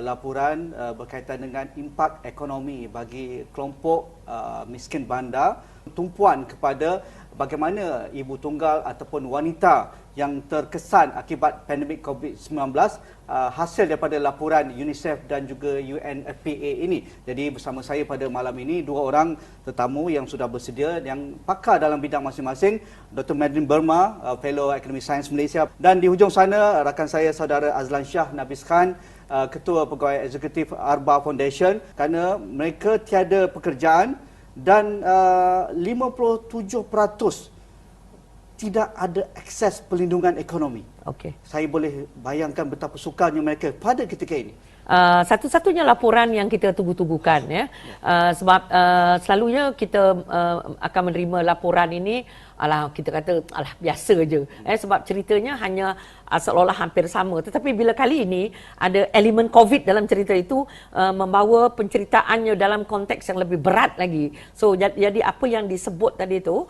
laporan berkaitan dengan impak ekonomi bagi kelompok miskin bandar, tumpuan kepada bagaimana ibu tunggal ataupun wanita yang terkesan akibat pandemik COVID-19 hasil daripada laporan UNICEF dan juga UNFPA ini. Jadi bersama saya pada malam ini dua orang tetamu yang sudah bersedia yang pakar dalam bidang masing-masing, Dr. Madeline Burma, Fellow Akademi Sains Malaysia, dan di hujung sana rakan saya saudara Azlan Shah Nabis Khan, Ketua Pegawai Eksekutif Arba Foundation, kerana mereka tiada pekerjaan dan 57% tidak ada akses perlindungan ekonomi. Okey. Saya boleh bayangkan betapa sukarnya mereka pada ketika ini. Satu-satunya laporan yang kita tunggu-tunggukan ya. Sebab selalunya kita akan menerima laporan ini kita kata biasa je. Sebab ceritanya hanya seolah-olah hampir sama. Tetapi bila kali ini ada elemen COVID dalam cerita itu membawa penceritaannya dalam konteks yang lebih berat lagi. So jadi apa yang disebut tadi itu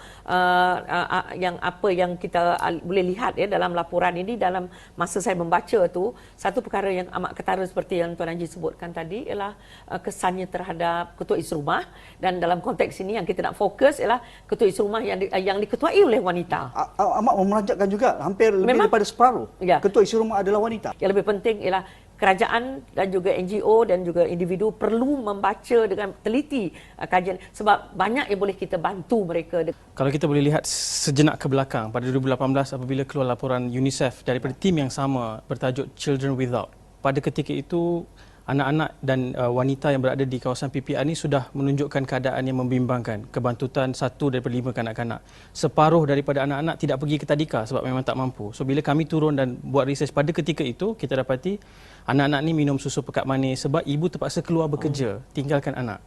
apa yang kita boleh lihat ya dalam laporan ini, dalam masa saya membaca tu, satu perkara yang amat ketara seperti yang Tuan Haji sebutkan tadi ialah kesannya terhadap ketua isi rumah, dan dalam konteks ini yang kita nak fokus ialah ketua isi rumah yang diketuai oleh wanita. Amat memulanjakkan juga, hampir lebih daripada separuh ya. Ketua isi rumah adalah wanita. Yang lebih penting ialah kerajaan dan juga NGO dan juga individu perlu membaca dengan teliti kajian, sebab banyak yang boleh kita bantu mereka. Kalau kita boleh lihat sejenak ke belakang, pada 2018 apabila keluar laporan UNICEF daripada tim yang sama bertajuk Children Without, pada ketika itu anak-anak dan wanita yang berada di kawasan PPR ini sudah menunjukkan keadaan yang membimbangkan. Kebantutan 1 daripada 5 kanak-kanak. Separuh daripada anak-anak tidak pergi ke tadika sebab memang tak mampu. So bila kami turun dan buat research pada ketika itu, kita dapati anak-anak ni minum susu pekat manis sebab ibu terpaksa keluar bekerja, tinggalkan anak.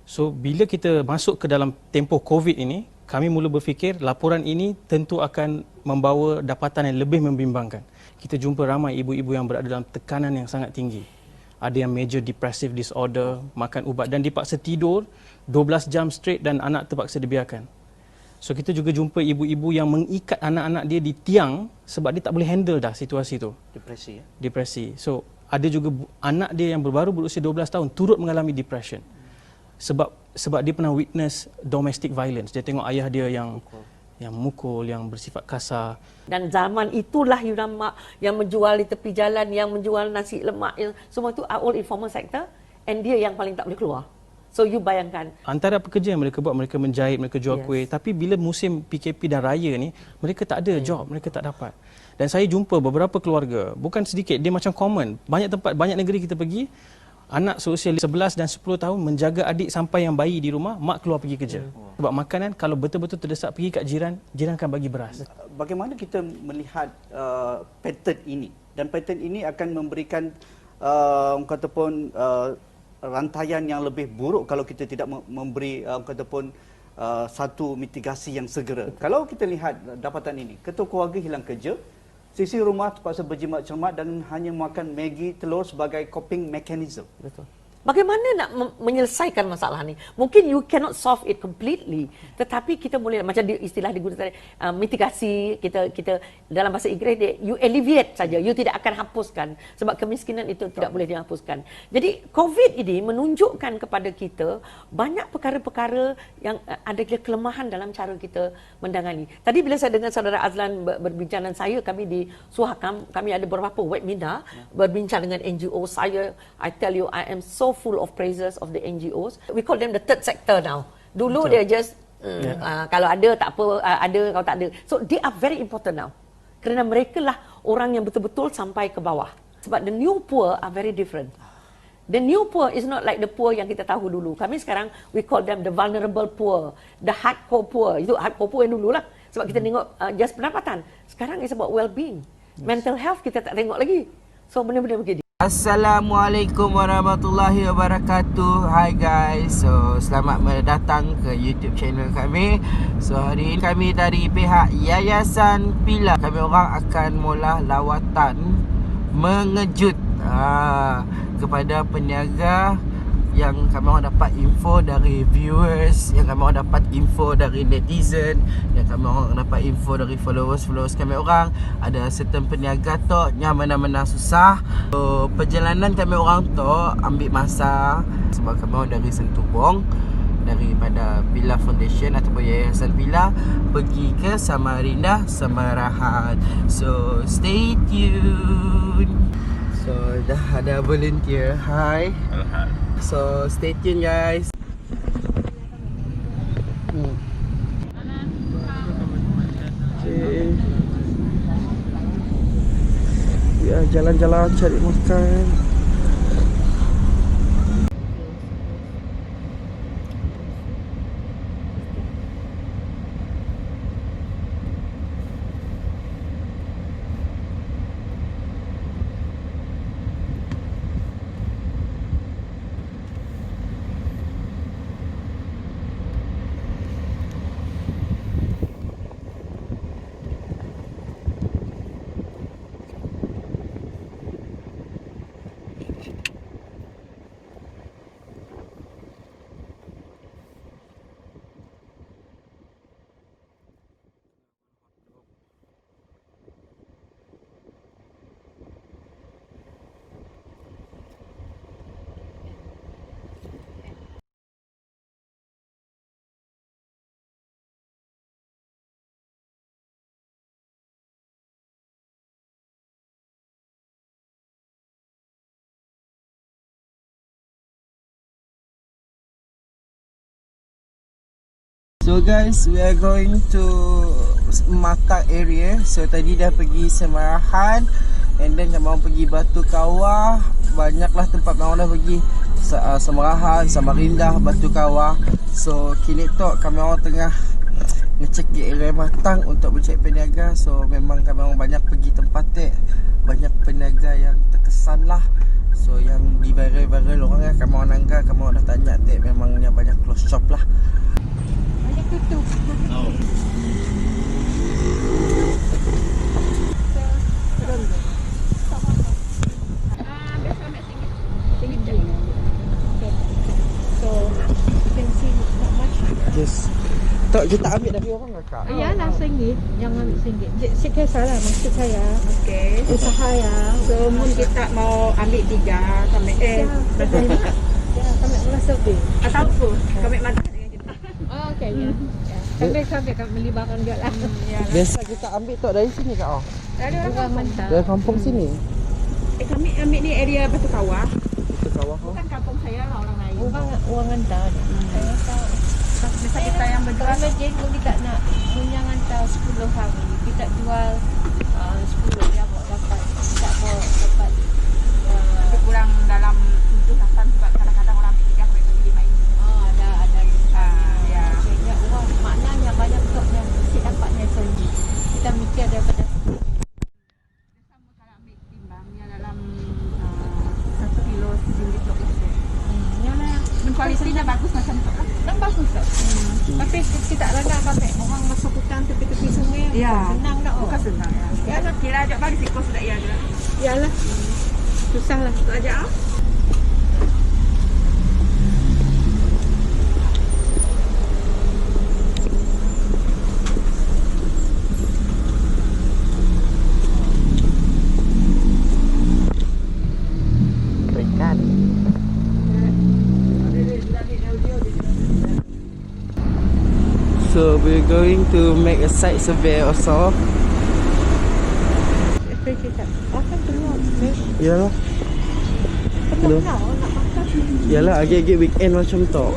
So bila kita masuk ke dalam tempoh COVID ini, kami mula berfikir laporan ini tentu akan membawa dapatan yang lebih membimbangkan. Kita jumpa ramai ibu-ibu yang berada dalam tekanan yang sangat tinggi. Ada yang major depressive disorder, makan ubat dan dipaksa tidur 12 jam straight dan anak terpaksa dibiarkan. So kita juga jumpa ibu-ibu yang mengikat anak-anak dia di tiang sebab dia tak boleh handle dah situasi tu. Depresi ya? Depresi. So ada juga anak dia yang baru berusia 12 tahun turut mengalami depression. Sebab dia pernah witness domestic violence. Dia tengok ayah dia yang mukul, yang bersifat kasar. Dan zaman itulah mak yang menjual di tepi jalan, yang menjual nasi lemak, yang semua itu all informal sector, and dia yang paling tak boleh keluar. So you bayangkan. Antara pekerja yang mereka buat, mereka menjahit, mereka jual kuih. Tapi bila musim PKP dan raya ni, mereka tak ada job, mereka tak dapat. Dan saya jumpa beberapa keluarga, bukan sedikit, dia macam common. Banyak tempat, banyak negeri kita pergi, anak seusia 11 dan 10 tahun menjaga adik sampai yang bayi di rumah, mak keluar pergi kerja. Sebab makanan kalau betul-betul terdesak pergi kat jiran, jiran akan bagi beras. Bagaimana kita melihat pattern ini? Dan pattern ini akan memberikan rantaian yang lebih buruk kalau kita tidak memberi satu mitigasi yang segera. Kalau kita lihat dapatan ini, ketua keluarga hilang kerja, sisi rumah terpaksa berjimat cermat dan hanya makan Maggi telur sebagai coping mechanism. Betul. Bagaimana nak menyelesaikan masalah ni? Mungkin you cannot solve it completely, tetapi kita boleh, macam istilah digunakan mitigasi, kita dalam bahasa Inggeris you alleviate saja, you tidak akan hapuskan, sebab kemiskinan itu tidak boleh dihapuskan. Jadi COVID ini menunjukkan kepada kita banyak perkara-perkara yang ada kelemahan dalam cara kita mendangani. Tadi bila saya dengan saudara Azlan berbincang dengan saya, kami di Suhakam, kami ada beberapa webinar berbincang dengan NGO. I tell you, I am so full of praises of the NGOs. We call them the third sector now. Dulu dia just kalau ada tak apa, ada kalau tak ada. So they are very important now. Kerana mereka lah orang yang betul-betul sampai ke bawah. Sebab the new poor are very different. The new poor is not like the poor yang kita tahu dulu. Kami sekarang we call them the vulnerable poor, the hardcore poor. Itu hardcore poor yang dululah. Sebab kita tengok just pendapatan. Sekarang is about well-being. Mental health kita tak tengok lagi. So benda-benda begini. Assalamualaikum warahmatullahi wabarakatuh. Hi guys. So selamat datang ke YouTube channel kami. So hari ini kami dari pihak Yayasan Pilar, kami orang akan mula lawatan mengejut kepada peniaga yang kami orang dapat info dari viewers, yang kami orang dapat info dari netizen, yang kami orang dapat info dari followers kami orang. Ada certain peniaga tu yang mana-mana susah. So, perjalanan kami orang tu ambil masa sebab kami orang dari Sentubong, daripada Pila Foundation ataupun Yayasan Pila pergi ke Samarinda, Samarahat. So stay tuned. So dah ada volunteer. Hi. So stay tuned guys. Okay. Ya, jalan-jalan cari makan. So guys, we are going to Matak area. So tadi dah pergi Semarahan, and then kami orang pergi Batu Kawah. Banyaklah tempat kami orang dah pergi. Semarahan, Samarinda, Batu Kawah. So kini tu kami orang tengah ngecek di area Matang untuk mencari peniaga. So memang kami orang banyak pergi tempat tu, banyak peniaga yang terkesan lah. So yang di viral-viral orang kami orang nangga, kami orang dah tanya tu, memangnya banyak close shop lah. Tutup. Oh. Biasa ambil singgit je. Okay. So, you can see not much. Yes. Tok kita ambil dari orang ke kak? Iyalah singgit, jangan ambil singgit. Sikit salah maksud saya. Okey. Usaha ya. So, mun kita mau ambil 3, kami berapa lima? Ya, kami merasa lebih. Ataupun kami mana? Oh, okey ya. Sampai kami melibatkan juga lah. Biasa kita ambil tok dari sini kak. Dari orang mentah. Dari kampung sini. Kami ambil ni area Batu Kawah. Batu Kawah. Bukan kampung saya lah, orang lain. Orang hantar ni. Saya tahu. Misal kita yang berjual Kalau Jen pun kita nak punya hantar 10 hari. Kita jual 10 dia bawa dapat. Tak bawa dapat. lebih kurang dalam 7-8 sebab kadang-kadang orang pikir aku pergi 5 ini. Ada Ya. Maksudnya orang maknanya banyak stoknya mesti dapatnya sendiri. Kita mikir daripada Sama kalau ambil timbangnya dalam 1 kilo RM1.20. Yalah. Kualitinya bagus macam tu lah. Kan bagus tak? Tapi kita langgar pakai orang masuk hutan tepi-tepi sungai. Ya. Senang tak? Bukan senang ya. Ya, kira aja bagi risiko sudah iya juga. Yalah. Susah lah. Itu aja. Ikan. So we're going to make a site survey also. Kita akan keluar. Yalah. Keluar nak makan. Yalah, agak-agak weekend macam tu.